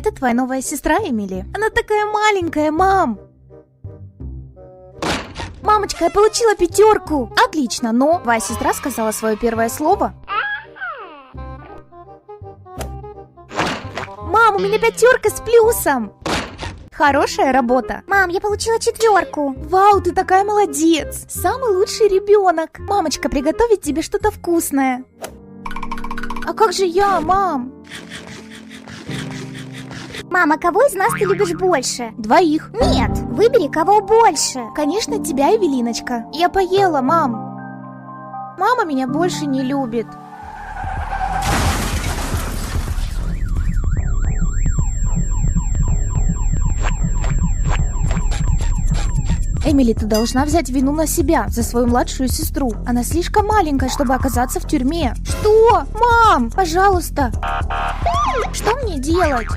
Это твоя новая сестра, Эмили. Она такая маленькая, мам. Мамочка, я получила 5. Отлично, но твоя сестра сказала свое первое слово. Мам, у меня 5 с плюсом. Хорошая работа. Мам, я получила 4. Вау, ты такая молодец. Самый лучший ребенок. Мамочка, приготовить тебе что-то вкусное. А как же я, мам? Мама, кого из нас ты любишь больше? 2. Нет, выбери кого больше. Конечно, тебя, Эвелиночка. Я поела, мам. Мама меня больше не любит. Эмили, ты должна взять вину на себя за свою младшую сестру. Она слишком маленькая, чтобы оказаться в тюрьме. Что? Мам, пожалуйста. Что мне делать?